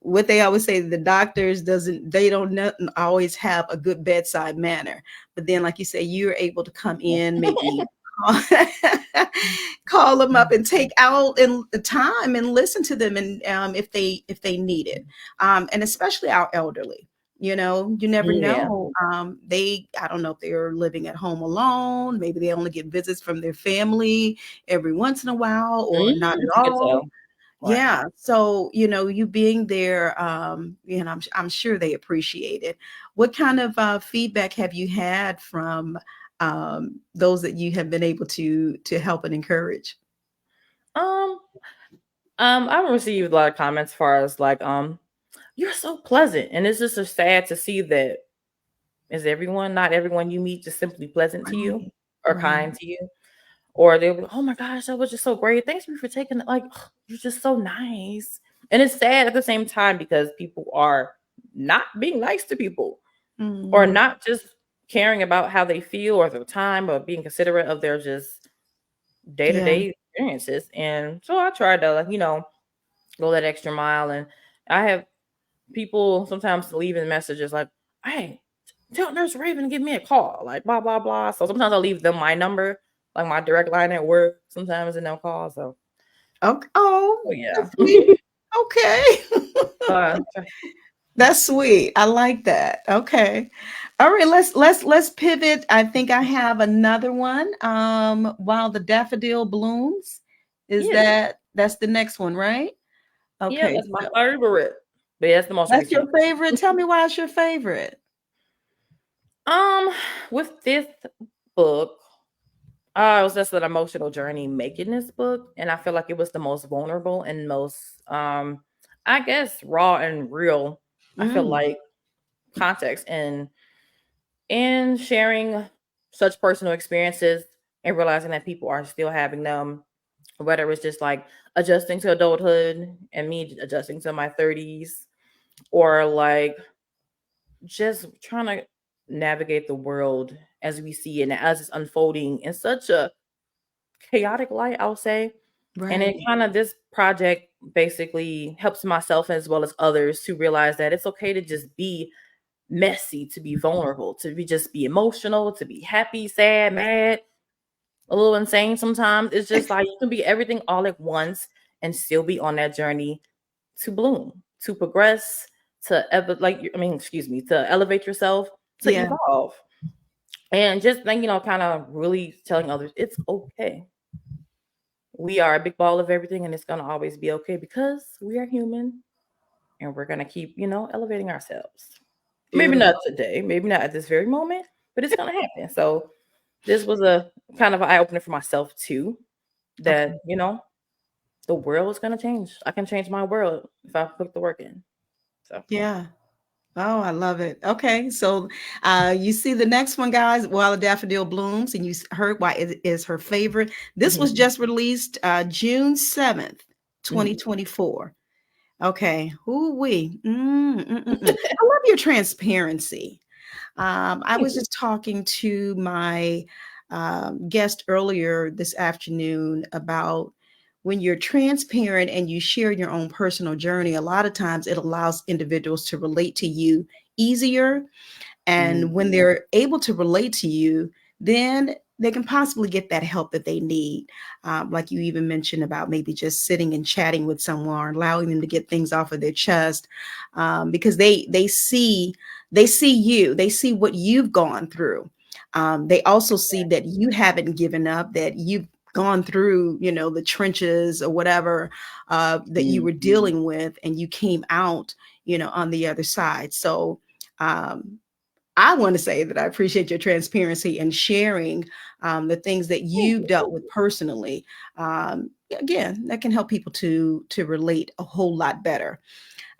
what they always say, the doctors they don't always have a good bedside manner, but then like you say, you're able to come in, maybe call, call them up and take out in the time and listen to them, and if they need it, and especially our elderly. You never Yeah. know. I don't know if they're living at home alone. Maybe they only get visits from their family every once in a while, or not at You can all. tell. Right. Yeah. So, you being there, I'm sure they appreciate it. What kind of feedback have you had from those that you have been able to help and encourage? Um, I've received a lot of comments as far as like, you're so pleasant. And it's just so sad to see that not everyone you meet just simply pleasant to you Right. or Right. kind to you. Or they'll be, oh my gosh, that was just so great. Thanks for taking it. Like, you're just so nice. And it's sad at the same time because people are not being nice to people or Mm, not just caring about how they feel or their time or being considerate of their just day to yeah. day experiences. And so I try to, like, go that extra mile. And I have people sometimes leaving messages like, hey, tell Nurse Raven to give me a call, like blah, blah, blah. So sometimes I'll leave them my number, like my direct line at work sometimes, and they'll call. Okay. Oh, So yeah. that's sweet. Okay. uh, That's sweet. I like that. Okay. All right, let's pivot. I think I have another one. While the daffodil blooms. Is yes. that's the next one, right? Yeah, Okay. that's my So favorite. But yeah, that's the most that's your recent. favorite. Tell me why it's your favorite. Um, with this book, it was just an emotional journey making this book, and I feel like it was the most vulnerable and most, I guess, raw and real. I feel Mm, like context and sharing such personal experiences and realizing that people are still having them, whether it's just like adjusting to adulthood and me adjusting to my 30s, or like just trying to navigate the world as we see it and as it's unfolding in such a chaotic light, I'll say. And it right. kind of, this project basically helps myself as well as others to realize that it's okay to just be messy, to be vulnerable, just be emotional, to be happy, sad, mad, a little insane sometimes. It's just like you can be everything all at once and still be on that journey to bloom, to progress, to elevate yourself, to Yeah. evolve. And just think, kind of really telling others it's okay. We are a big ball of everything and it's gonna always be okay because we are human and we're gonna keep, elevating ourselves. Maybe not Beautiful. today, maybe not at this very moment, but it's gonna happen. So this was a kind of an eye opener for myself too, that, Okay. the world is gonna change. I can change my world if I put the work in. So Yeah. Oh, I love it. Okay, so you see the next one, guys, While the Daffodil Blooms, and heard why it is her favorite. This was mhm, just released June 7th, mhm. 2024. Okay. Who we? I love your transparency. I Thank was you. just talking to my guest earlier this afternoon about when you're transparent and you share your own personal journey, a lot of times it allows individuals to relate to you easier. And when Mhm. they're able to relate to you, then they can possibly get that help that they need. Like you even mentioned about maybe just sitting and chatting with someone, allowing them to get things off of their chest, because they see you, they see what you've gone through. They also see that you haven't given up, that you've gone through, the trenches or whatever that you were Mhm. dealing with, and you came out, on the other side. So um, I want to say that I appreciate your transparency and sharing the things that Thank you've you. dealt with personally. Again, that can help people to relate a whole lot better.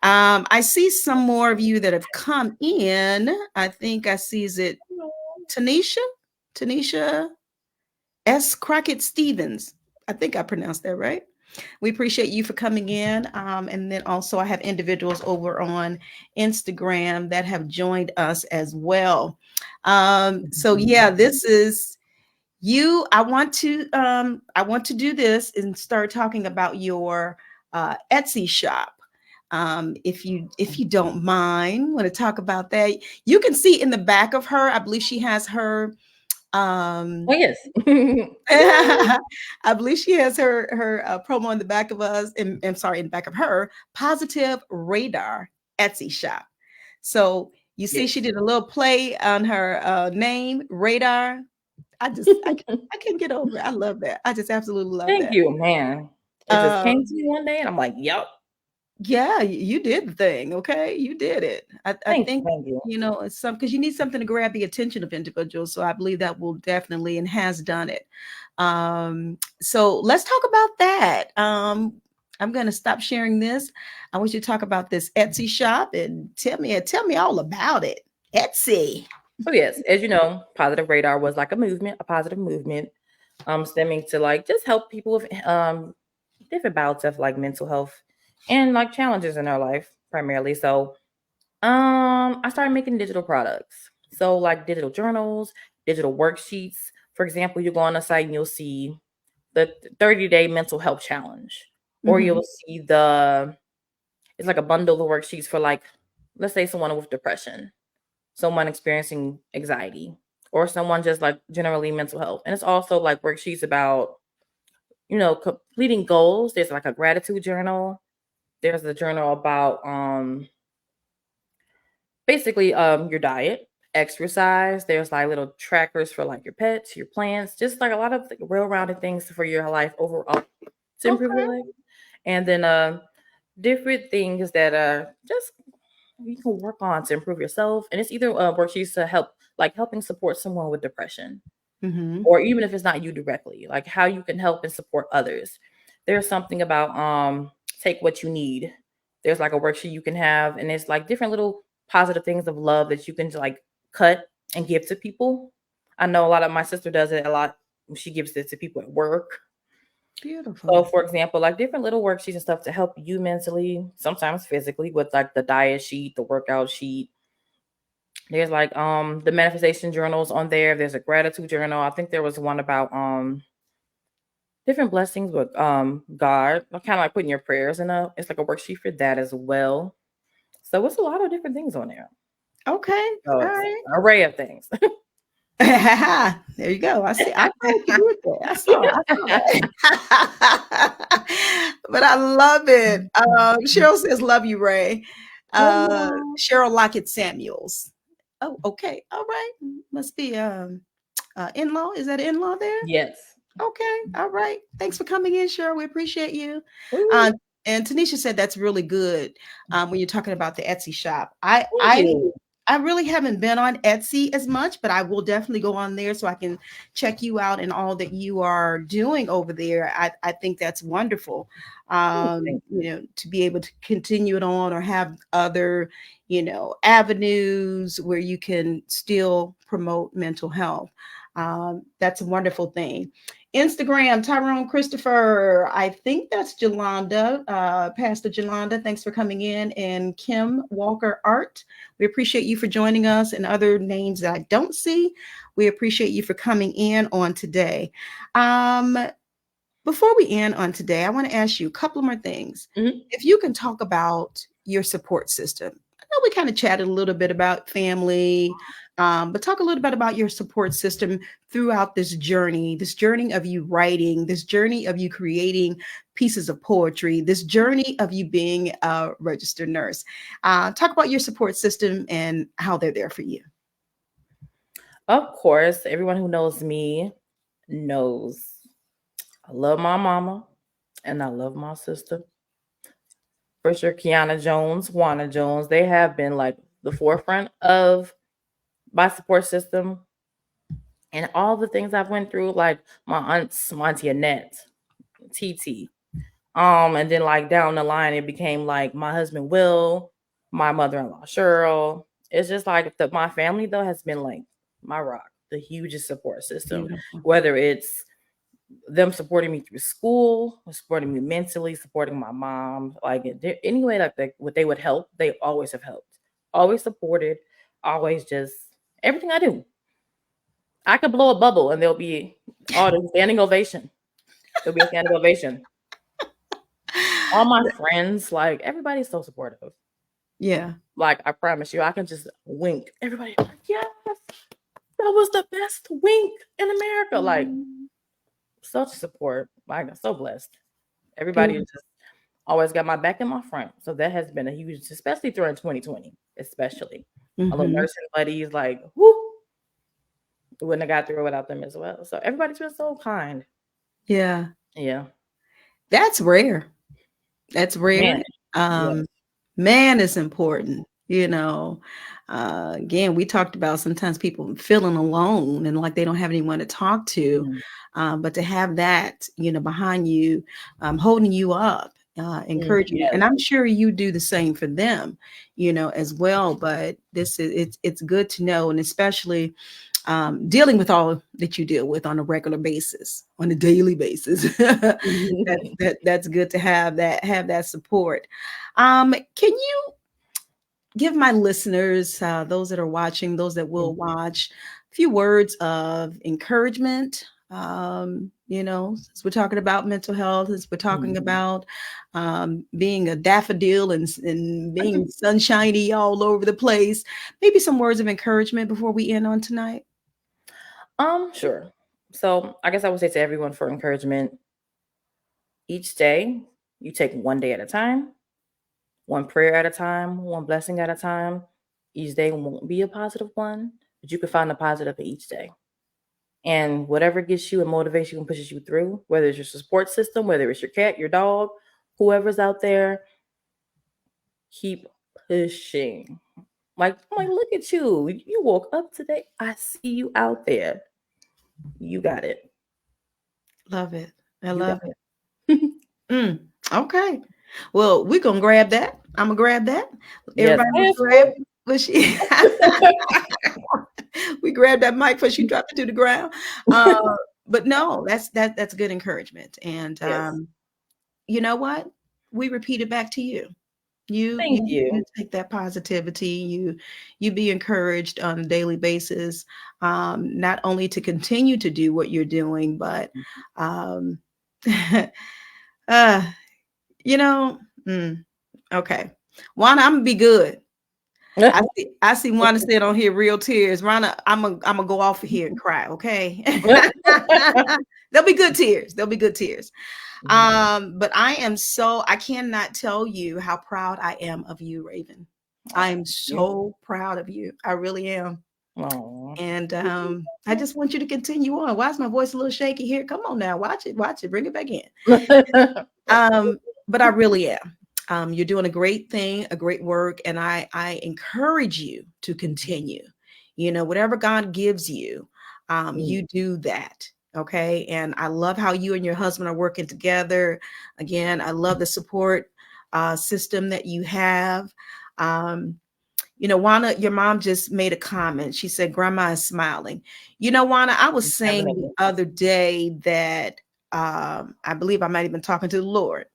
I see some more of you that have come in. I think I see, is it Tanisha? Tanisha S. Crockett Stevens. I think I pronounced that right. We appreciate you for coming in. And then also, I have individuals over on Instagram that have joined us as well. So yeah, Mhm. this is you. I want to do this and start talking about your Etsy shop. If you don't mind, want to talk about that. You can see in the back of her, I believe she has her Oh, um yes. Yay. I believe she has her promo in the back of us, and I'm sorry, in the back of her Positive Radar Etsy shop. So you see, she Yes. did a little play on her name, Radar. I can't get over it. I love that. I just absolutely love Thank that. you, man. It just Uh, came to me one day, and I'm like, "Yup, yeah, you did the thing. Okay, you did it. I thank you, think thank you." it's some because you need something to grab the attention of individuals. So I believe that will definitely and has done it. So let's talk about that. I'm going to stop sharing this. I want you to talk about this Etsy shop and tell me all about it. Etsy. So yes, as you know, Positive Radar was like a movement, a positive movement, stemming to like just help people with different bouts of like mental health and like challenges in their life primarily. So I started making digital products. So like digital journals, digital worksheets. For example, you go on a site and you'll see the 30-day mental health challenge, or Mm-hmm. you'll see it's like a bundle of worksheets for like, let's say someone with depression, someone experiencing anxiety, or someone just like generally mental health. And it's also like worksheets about, completing goals. There's like a gratitude journal. There's a journal about basically your diet, exercise. There's like little trackers for like your pets, your plants, just like a lot of like, well-rounded things for your life overall to improve your Okay. life. And then different things that just you can work on to improve yourself. And it's either worksheets to help, like helping support someone with depression, Mm-hmm. or even if it's not you directly, like how you can help and support others. There's something about take what you need. There's like a worksheet you can have, and it's like different little positive things of love that you can like cut and give to people. I know a lot of my sister does it a lot. She gives it to people at work. So, Beautiful. for example, like different little worksheets and stuff to help you mentally, sometimes physically, with like the diet sheet, the workout sheet. There's like the manifestation journals on there. There's a gratitude journal. I think there was one about different blessings with God. Kind of like putting your prayers in a. It's like a worksheet for that as well. So it's a lot of different things on there. Okay. So All it's right. an array of things. There you go. I see. I saw what you did there. I saw that. But I love it. Cheryl says, "Love you, Ray." Love y'all. Cheryl Lockett Samuels. Oh, okay. All right. Must be in-law. Is that in-law there? Yes. Okay. All right. Thanks for coming in, Cheryl. We appreciate you. Ooh, Uh, and Tanisha said that's really good when you're talking about the Etsy shop. I thank I you. I really haven't been on Etsy as much, but I will definitely go on there so I can check you out and all that you are doing over there. I think that's wonderful. Thank you. To be able to continue it on or have other, avenues where you can still promote mental health. That's a wonderful thing. Instagram, Tyrone Christopher. I think that's Jolanda, Pastor Jolanda. Thanks for coming in. And Kim Walker Art. We appreciate you for joining us, and other names that I don't see. We appreciate you for coming in on today. Before we end on today, I want to ask you a couple more things. Mhm. If you can talk about your support system. I know we kind of chatted a little bit about family, but talk a little bit about your support system throughout this journey of you writing, this journey of you creating pieces of poetry, this journey of you being a registered nurse. Talk about your support system and how they're there for you. Of course, everyone who knows me knows I love my mama and I love my sister. For sure, Kiana Jones, Juana Jones, they have been like the forefront of my support system and all the things I've went through, like my aunts, my auntie Anet, TT. And then like down the line, it became like my husband Will, my mother-in-law Cheryl. It's just like my family though has been like my rock, the hugest support system. Beautiful. Whether it's them supporting me through school, supporting me mentally, supporting my mom, like any way that what they would help, they always have helped, always supported, always just everything I do. I could blow a bubble and there'll be the standing ovation. There'll be a standing ovation. All my friends, like everybody's so supportive. Yeah. Like I promise you, I can just wink. Everybody like, yes, that was the best wink in America. Like such support. Like I'm so blessed. Everybody Beautiful. just always got my back and my front. So that has been a huge, especially during 2020, especially. My little nursing buddies, like, whoo, wouldn't have got through it without them as well. So everybody's been so kind. Yeah. Yeah. That's rare. That's rare. Man, Man is important. Again, we talked about sometimes people feeling alone and like they don't have anyone to talk to. But to have that, behind you, holding you up, encouraging you. And I'm sure you do the same for them, as well. But it's good to know. And especially dealing with all that you deal with on a regular basis, on a daily basis. That's good to have that support. Can you give my listeners, those that are watching, those that will watch, a few words of encouragement? Since we're talking about mental health, as we're talking about being a daffodil and being sunshiny all over the place, maybe some words of encouragement before we end on tonight. Sure. So I guess I would say to everyone for encouragement, each day you take one day at a time, one prayer at a time, one blessing at a time. Each day won't be a positive one, but you can find the positive in each day. And whatever gets you and motivates you and pushes you through, whether it's your support system, whether it's your cat, your dog, whoever's out there, keep pushing. Like, look at you. You woke up today. I see you out there. You got it. Love it. I love it. Okay. Well, we're going to grab that. I'm going to grab that. Everybody grab we grabbed that mic before she dropped it to the ground. But no, that's good encouragement. And you know what? We repeat it back to you. You take that positivity, you be encouraged on a daily basis, not only to continue to do what you're doing, but okay. Juana, I'm gonna be good. I see Juana said on here real tears. Rana, I'm gonna go off of here and cry, okay? There'll be good tears. But I cannot tell you how proud I am of you, Raven. I am so proud of you. I really am. Aww. And I just want you to continue on. Why is my voice a little shaky here? Come on now, watch it, bring it back in. But I really am. You're doing a great thing, a great work, and I encourage you to continue. Whatever God gives you, you do that. Okay. And I love how you and your husband are working together. Again, I love the support system that you have. Juana, your mom just made a comment. She said, Grandma is smiling. Juana, I was saying the other day that I believe I might have been talking to the Lord.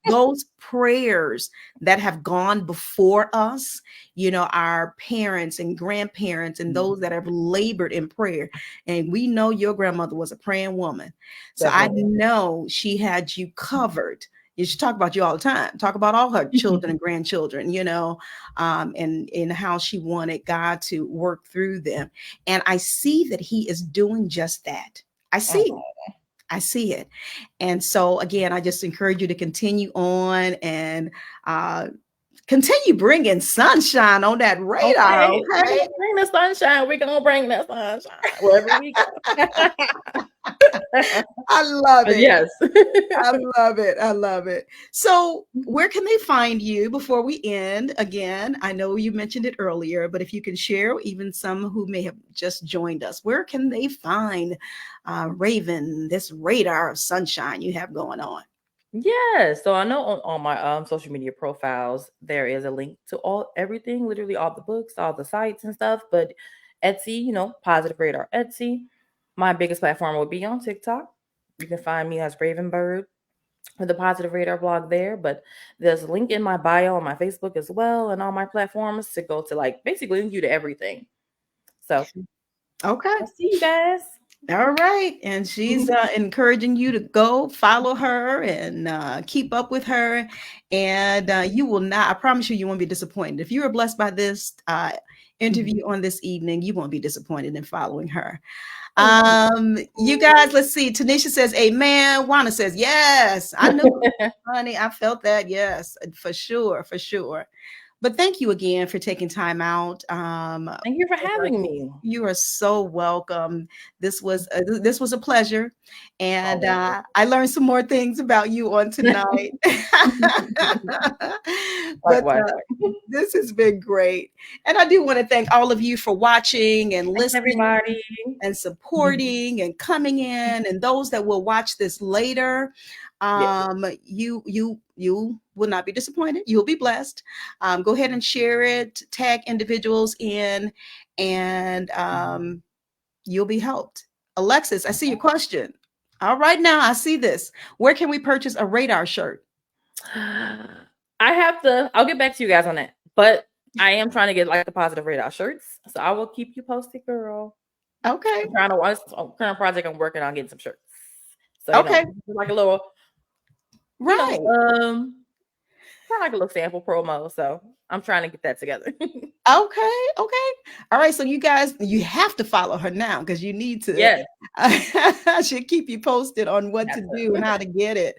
Those prayers that have gone before us, our parents and grandparents and those that have labored in prayer. And we know your grandmother was a praying woman. So Definitely. I know she had you covered. You should talk about you all the time, talk about all her children and grandchildren, and how she wanted God to work through them. And I see that he is doing just that. I see it. And so again, I just encourage you to continue on and continue bringing sunshine on that radar. Okay? Bring the sunshine. We're going to bring that sunshine wherever we go. I love it. Yes. I love it. So where can they find you before we end? Again, I know you mentioned it earlier, but if you can share, even some who may have just joined us, where can they find Raven, this radar of sunshine you have going on? Yeah, so I know on my social media profiles there is a link to everything, literally all the books, all the sites and stuff. But Etsy, Positive Radar Etsy. My biggest platform would be on TikTok. You can find me as Ravenbird with the Positive Radar blog there. But there's a link in my bio on my Facebook as well, and all my platforms to go to basically link you to everything. So okay, I'll see you guys. All right. And she's encouraging you to go follow her and keep up with her. And you will not, I promise you won't be disappointed. If you are blessed by this interview on this evening, you won't be disappointed in following her. You guys, let's see. Tanisha says, amen. Juana says, yes. I know, honey. I felt that. Yes, for sure. But thank you again for taking time out. Thank you for having me. You are so welcome. This was a pleasure, and I learned some more things about you on tonight. But this has been great, and I do want to thank all of you for watching and listening, everybody, and supporting and coming in, and those that will watch this later. You will not be disappointed. You'll be blessed. Go ahead and share it, tag individuals in, and you'll be helped. Alexis, I see your question. All right, now I see this. Where can we purchase a radar shirt? I'll get back to you guys on that, but I am trying to get the Positive Radar shirts, so I will keep you posted, girl. Okay. Current project I'm working on getting some shirts. So okay, like a little. Right. Kind of like a little sample promo. So I'm trying to get that together. Okay. All right. So you guys, you have to follow her now because you need to. Yes. I should keep you posted on what to do and how to get it.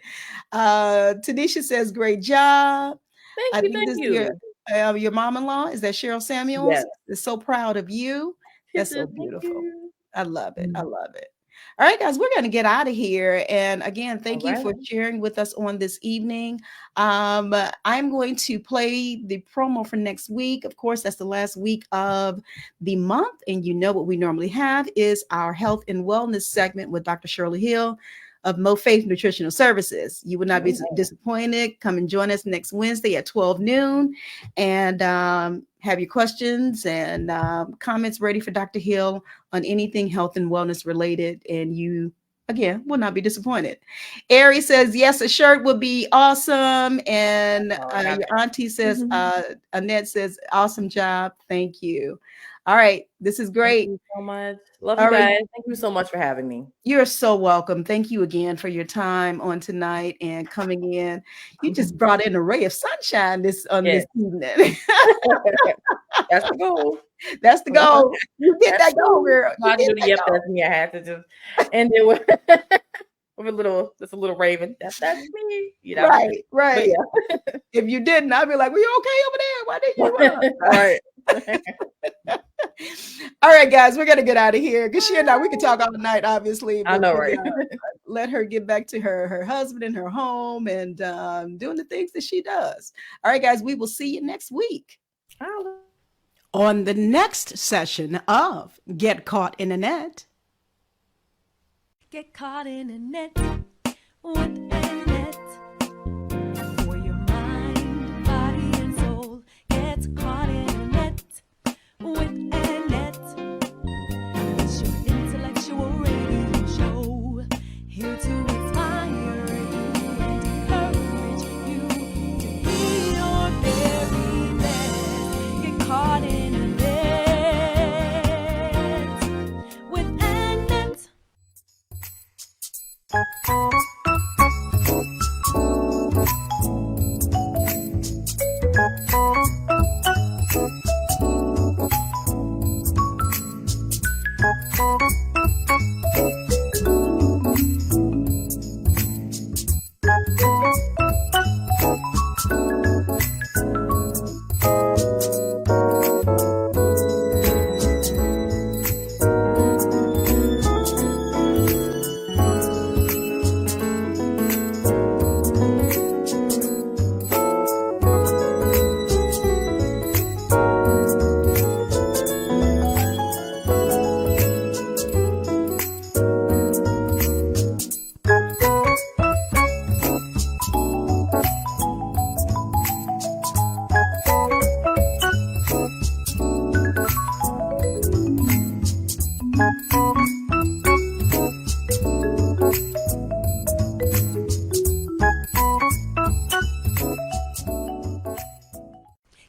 Tanisha says, great job. Thank you. Your mom-in-law, is that Cheryl Samuels? Yes. Is so proud of you. That's so beautiful. I love it. Mm-hmm. I love it. All right, guys, we're going to get out of here. And again, thank you for sharing with us on this evening. I'm going to play the promo for next week. Of course, that's the last week of the month. And you know what we normally have is our health and wellness segment with Dr. Shirley Hill of Mo Faith Nutritional Services. You would not be disappointed. Come and join us next Wednesday at 12 noon and have your questions and comments ready for Dr. Hill on anything health and wellness related. And you, again, will not be disappointed. Ari says, yes, a shirt would be awesome. And your auntie says, Anet says, awesome job. Thank you. All right. This is great. Thank you so much. Love you guys. Thank you so much for having me. You're so welcome. Thank you again for your time on tonight and coming in. You just brought in a ray of sunshine this evening. That's the goal. That's the goal. You get that goal, girl. That's me. I have to just end it with a little raven. That's me. Right. Yeah. If you didn't, I'd be like, were you okay over there? Why didn't you run? All right. All right, guys, we're gonna get out of here because she and we can talk all night, obviously. I know, right? Let her get back to her husband and her home and doing the things that she does. All right, guys, we will see you next week on the next session of Get Caught in a Net. Get caught in a net with Anet. For your mind, body, and soul. Get caught in a net.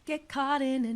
Get caught in a